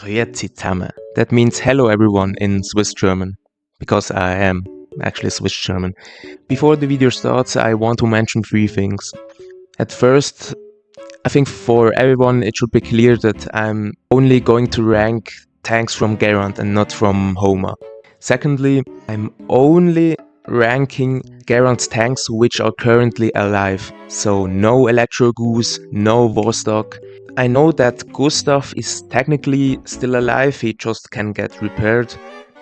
Grüezi zusammen. That means hello everyone in Swiss German, because I am actually Swiss German. Before the video starts, I want to mention 3 things. At first, I think for everyone it should be clear that I'm only going to rank tanks from Gerand and not from Homer. Secondly, I'm only ranking Gerand's tanks which are currently alive. So no Electro Goose, no Vostok. I know that Gustav is technically still alive, he just can get repaired.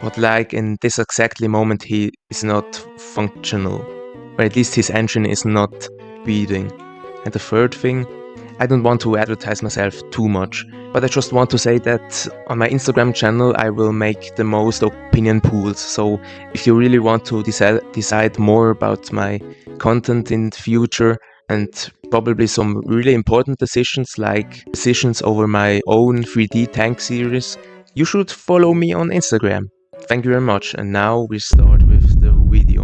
But like in this exactly moment he is not functional. Or at least his engine is not beating. And the third thing, I don't want to advertise myself too much, but I just want to say that on my Instagram channel I will make the most opinion pools, so if you really want to decide more about my content in the future and probably some really important decisions like decisions over my own 3D tank series, you should follow me on Instagram. Thank you very much, and now we start with the video.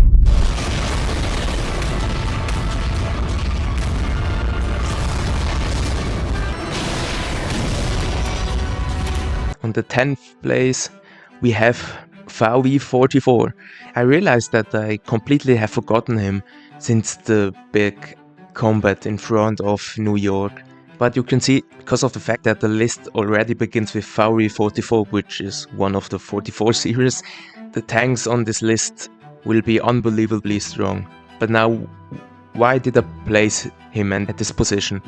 On the 10th place we have VW44. I realized that I completely have forgotten him since the big combat in front of New York. But you can see, because of the fact that the list already begins with VW44, which is one of the 44 series, the tanks on this list will be unbelievably strong. But now, why did I place him at this position?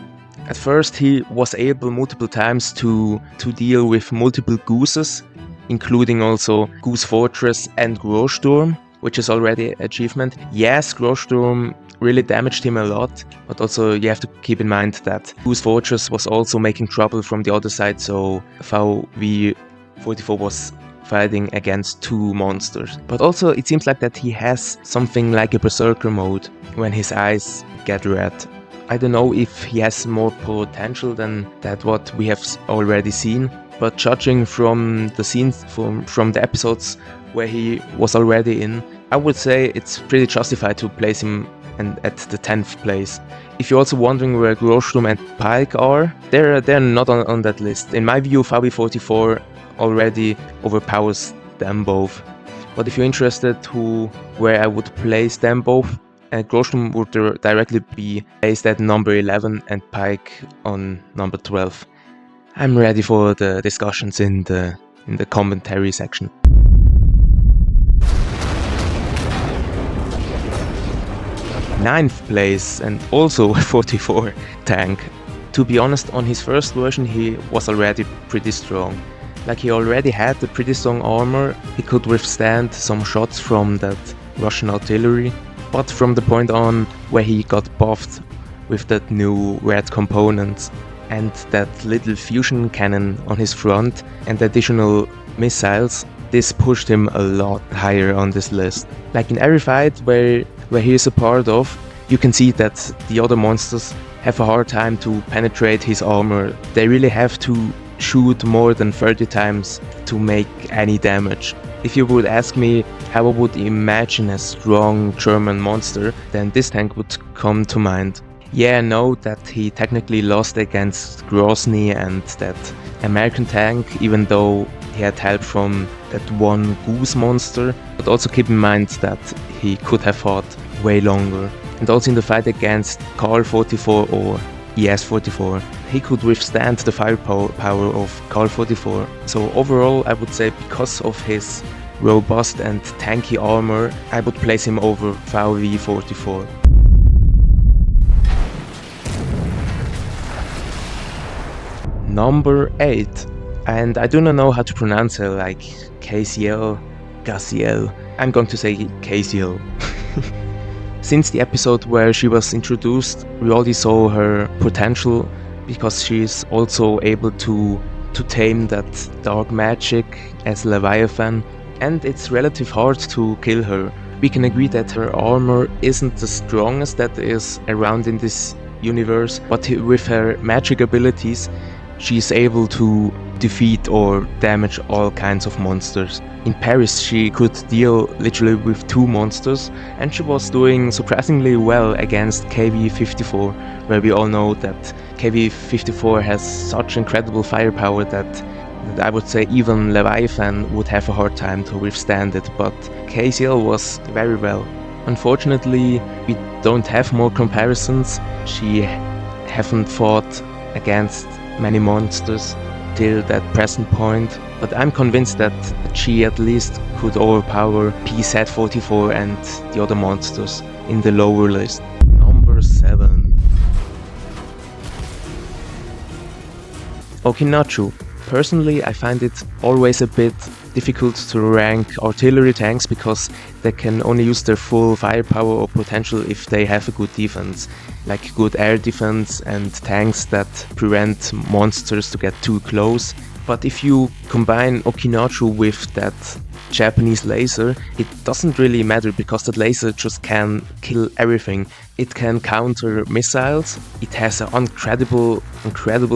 At first he was able multiple times to deal with multiple gooses, including also Goose Fortress and Großsturm, which is already an achievement. Yes, Großsturm really damaged him a lot, but also you have to keep in mind that Goose Fortress was also making trouble from the other side, so VW44 was fighting against 2 monsters. But also it seems like that he has something like a berserker mode when his eyes get red. I don't know if he has more potential than that what we have already seen, but judging from the scenes from the episodes where he was already in, I would say it's pretty justified to place him at the 10th place. If you're also wondering where Großsturm and Pike are, they're not on that list. In my view, VW44 already overpowers them both. But if you're interested where I would place them both, Großsturm would directly be placed at number 11 and Pike on number 12. I'm ready for the discussions in the commentary section. Ninth place, and also a 44 tank. To be honest, on his first version he was already pretty strong. Like he already had a pretty strong armor, he could withstand some shots from that Russian artillery. But from the point on where he got buffed with that new red component and that little fusion cannon on his front and additional missiles, this pushed him a lot higher on this list. Like in every fight where he is a part of, you can see that the other monsters have a hard time to penetrate his armor. They really have to shoot more than 30 times to make any damage. If you would ask me how I would imagine a strong German monster, then this tank would come to mind. Yeah, I know that he technically lost against Grozny and that American tank, even though he had help from that one goose monster, but also keep in mind that he could have fought way longer. And also in the fight against Karl 44 or ES 44, he could withstand the firepower of Karl 44. So overall I would say because of his robust and tanky armor, I would place him over VW 44. Number 8, and I do not know how to pronounce her, like KCL, Gaziel. I'm going to say KCL. Since the episode where she was introduced, we already saw her potential because she is also able to tame that dark magic as Leviathan, and it's relatively hard to kill her. We can agree that her armor isn't the strongest that is around in this universe, but with her magic abilities she is able to defeat or damage all kinds of monsters. In Paris she could deal literally with 2 monsters, and she was doing surprisingly well against KV-54, where we all know that KV-54 has such incredible firepower that And I would say even Leviathan would have a hard time to withstand it, but KCL was very well. Unfortunately, we don't have more comparisons. She haven't fought against many monsters till that present point, but I'm convinced that she at least could overpower PZ44 and the other monsters in the lower list. Number 7. Okinachu. Personally, I find it always a bit difficult to rank artillery tanks because they can only use their full firepower or potential if they have a good defense, like good air defense and tanks that prevent monsters to get too close. But if you combine Okinachu with that Japanese laser, it doesn't really matter because that laser just can kill everything. It can counter missiles, it has an incredible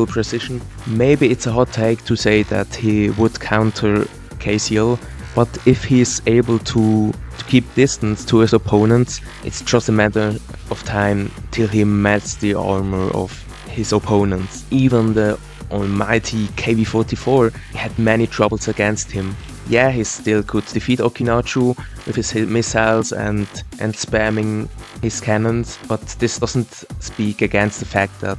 precision. Maybe it's a hot take to say that he would counter KCL, but if he's able to keep distance to his opponents, it's just a matter of time till he melts the armor of his opponents. Even the almighty KV-44 had many troubles against him. Yeah, he still could defeat Okinachu with his missiles and spamming his cannons, but this doesn't speak against the fact that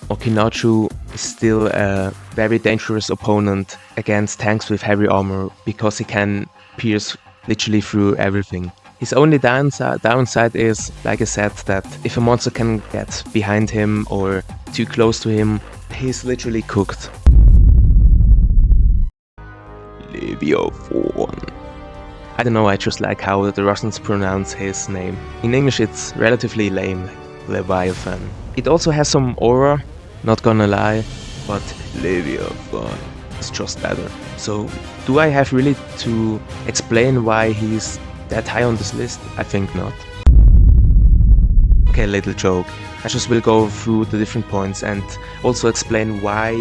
Okinachu is still a very dangerous opponent against tanks with heavy armor because he can pierce literally through everything. His only downside is, like I said, that if a monster can get behind him or too close to him, he's literally cooked. Leviathan. I don't know, I just like how the Russians pronounce his name. In English it's relatively lame, like Leviathan. It also has some aura, not gonna lie, but Leviathan is just better. So, do I have really to explain why he's that high on this list? I think not. Okay, little joke. I just will go through the different points and also explain why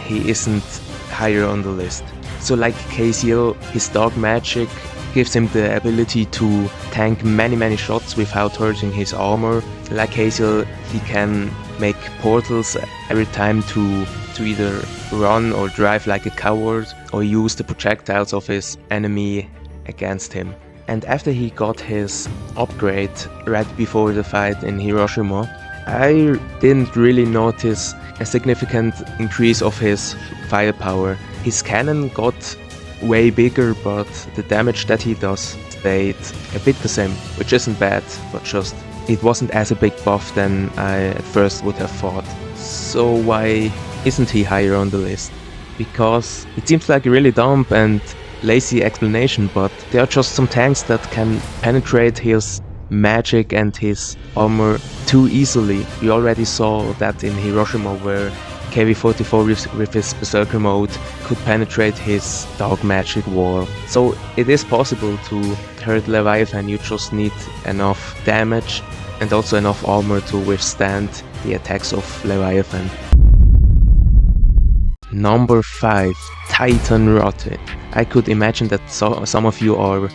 he isn't higher on the list. So like KCL, his dark magic gives him the ability to tank many shots without hurting his armor. Like KCL, he can make portals every time to either run or drive like a coward or use the projectiles of his enemy against him. And after he got his upgrade right before the fight in Hiroshima, I didn't really notice a significant increase of his firepower. His cannon got way bigger, but the damage that he does stayed a bit the same, which isn't bad, but just it wasn't as a big buff than I at first would have thought. So why isn't he higher on the list? Because it seems like a really dumb and lazy explanation, but there are just some tanks that can penetrate his magic and his armor too easily. We already saw that in Hiroshima, where KV-44 with his Berserker mode could penetrate his dark magic wall. So it is possible to hurt Leviathan, you just need enough damage and also enough armor to withstand the attacks of Leviathan. Number 5. Titan Rotte. I could imagine that some of you are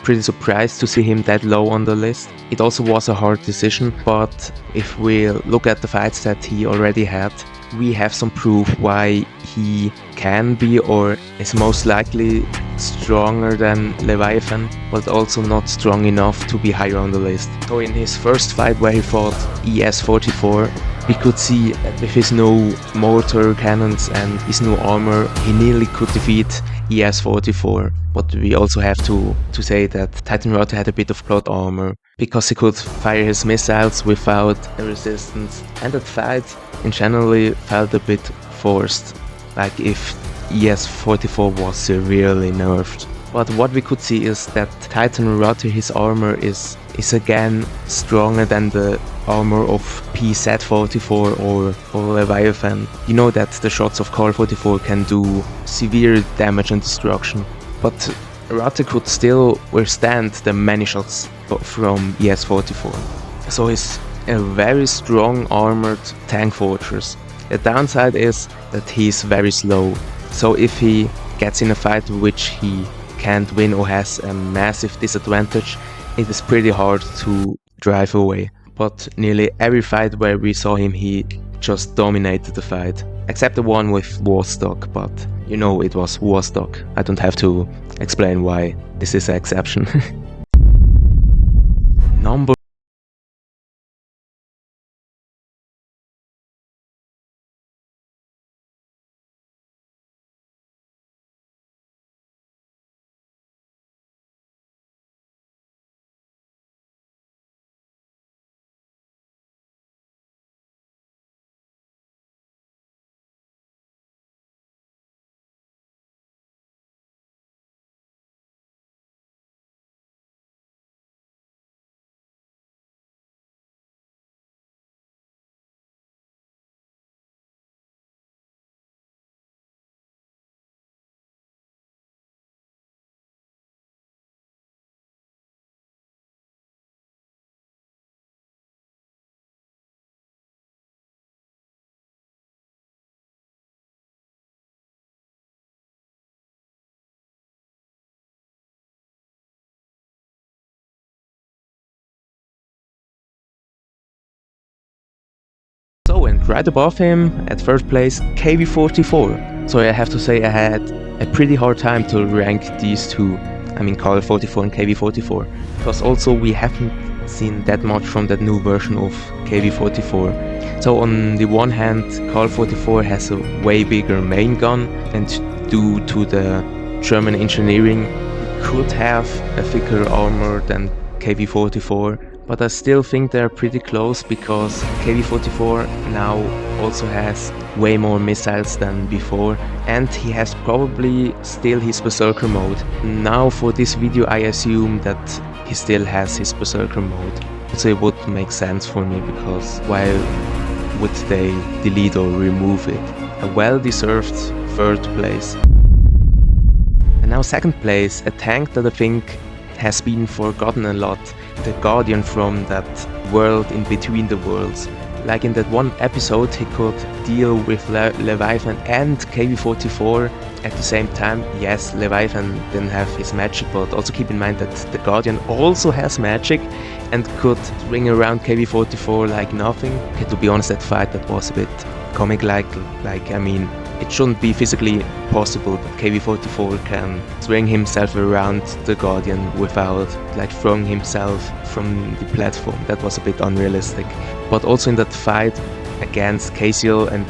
pretty surprised to see him that low on the list. It also was a hard decision, but if we look at the fights that he already had, we have some proof why he can be or is most likely stronger than Leviathan, but also not strong enough to be higher on the list. So in his first fight where he fought ES-44, we could see that with his new mortar cannons and his new armor, he nearly could defeat ES-44. But we also have to say that Titan Rotte had a bit of plot armor, because he could fire his missiles without a resistance, and that fight in generally felt a bit forced, like if ES-44 was severely nerfed. But what we could see is that Titan Rotte, his armor is again stronger than the armor of PZ-44 or Leviathan. You know that the shots of CAR-44 can do severe damage and destruction, but Rotte could still withstand the many shots from ES-44. So he's a very strong armored tank fortress. The downside is that he's very slow, so if he gets in a fight which he can't win or has a massive disadvantage, it is pretty hard to drive away. But nearly every fight where we saw him, he just dominated the fight. Except the one with Warstock, but You know, it was Warstock. I don't have to explain why this is an exception. Number So, and right above him, at third place, KV44. So I have to say I had a pretty hard time to rank these two. I mean Carl44 and KV44. Because also we haven't seen that much from that new version of KV44. So on the one hand, Carl44 has a way bigger main gun, and due to the German engineering, it could have a thicker armor than KV44. But I still think they're pretty close because KV44 now also has way more missiles than before, and he has probably still his Berserker mode. Now for this video I assume that he still has his Berserker mode. So it would make sense for me, because why would they delete or remove it? A well-deserved third place. And now second place, a tank that I think has been forgotten a lot. The Guardian from that world in between the worlds. Like in that one episode he could deal with Leviathan and KV44 at the same time. Yes, Leviathan didn't have his magic, but also keep in mind that the Guardian also has magic and could ring around KV44 like nothing. Okay, to be honest, that fight that was a bit comic-like. I mean, it shouldn't be physically possible that KV44 can swing himself around the Guardian without like throwing himself from the platform. That was a bit unrealistic. But also in that fight against Casiel and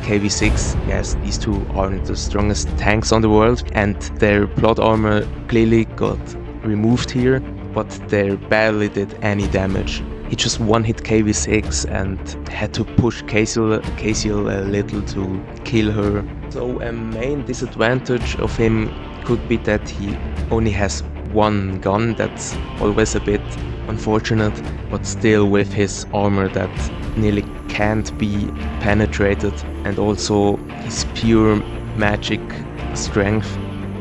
KV6, yes, these two aren't the strongest tanks on the world, and their plot armor clearly got removed here, but they barely did any damage. He just one-hit KV6 and had to push Casiel a little to kill her. So a main disadvantage of him could be that he only has one gun. That's always a bit unfortunate, but still with his armor that nearly can't be penetrated, and also his pure magic strength,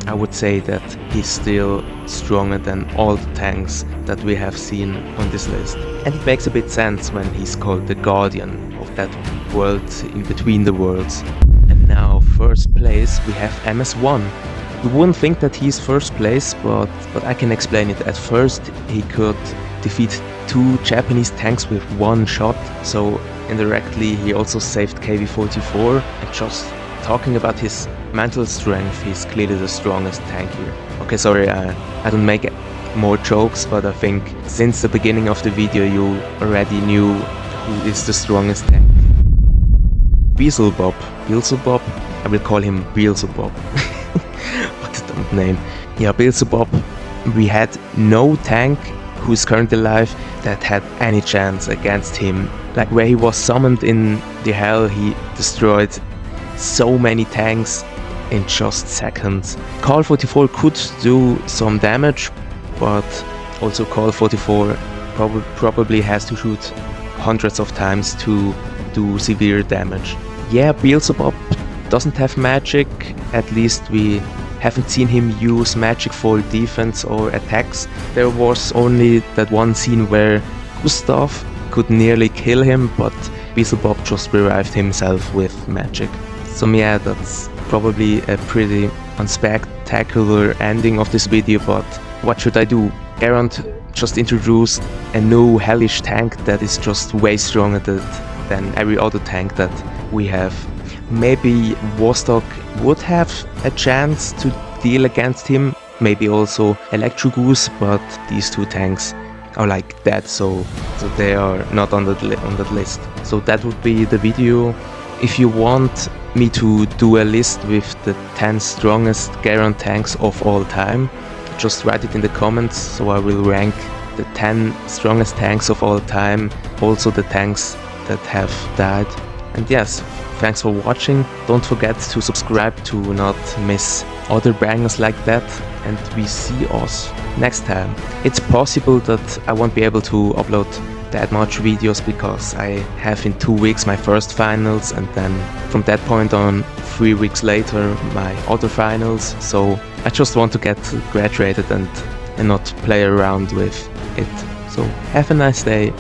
I would say that he's still stronger than all the tanks that we have seen on this list. And it makes a bit sense when he's called the Guardian of that world in between the worlds. And now first place we have MS1. You wouldn't think that he's first place, but I can explain it. At first he could defeat two Japanese tanks with one shot, so indirectly he also saved KV44, and just talking about his mental strength, he's clearly the strongest tank here. Okay, sorry, I don't make more jokes, but I think since the beginning of the video you already knew who is the strongest tank. Beelzebub, I will call him Beelzebub. What a dumb name. Yeah, Beelzebub, we had no tank who is currently alive that had any chance against him. Like where he was summoned in the hell, he destroyed so many tanks in just seconds. Carl44 could do some damage, but also Carl44 probably has to shoot hundreds of times to do severe damage. Yeah, Beelzebub doesn't have magic, at least we haven't seen him use magic for defense or attacks. There was only that one scene where Gustav could nearly kill him, but Beelzebub just revived himself with magic. So yeah, that's probably a pretty unspectacular ending of this video, but what should I do? Gerand just introduced a new hellish tank that is just way stronger than every other tank that we have. maybe Vostok would have a chance to deal against him, maybe also Electrogoose, but these two tanks are like dead, so they are not on that list. So that would be the video. If you want me to do a list with the 10 strongest Gerand tanks of all time, just write it in the comments, so I will rank the 10 strongest tanks of all time, also the tanks that have died. And yes, thanks for watching. Don't forget to subscribe to not miss other bangers like that, and we see us next time. It's possible that I won't be able to upload that much videos because I have in 2 weeks my first finals, and then from that point on 3 weeks later my other finals, so I just want to get graduated and not play around with it. So have a nice day.